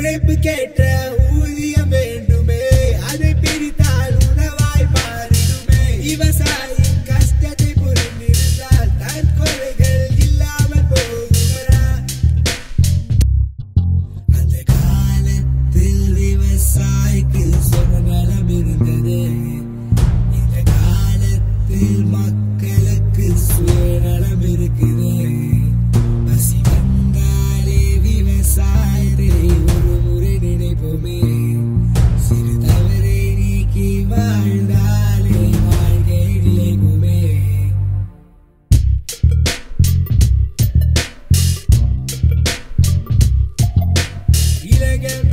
உழைப்புக்கேற்ற ஊதியம் வேண்டுமே, அதை பிரித்தால் உணவாய் மாறிடுமே. விவசாயியின் கஷ்டத்தை புரிந்திருந்தால் தற்கொலைகள் இல்லாமல் போகுமரா. அந்த காலத்தில் விவசாயிக்கு சுதந்திரம் இருந்தது, இந்த காலத்தில் மக்களுக்கு சுயநலம் இருக்குது. பசி வந்தாலே விவசாயத்தை ஒரு முறை நினைப்போமே, சிறு தவறை நீக்கி வாழ்ந்தாலே வாழ்க்கை நிலைக்குமே. இளைஞன்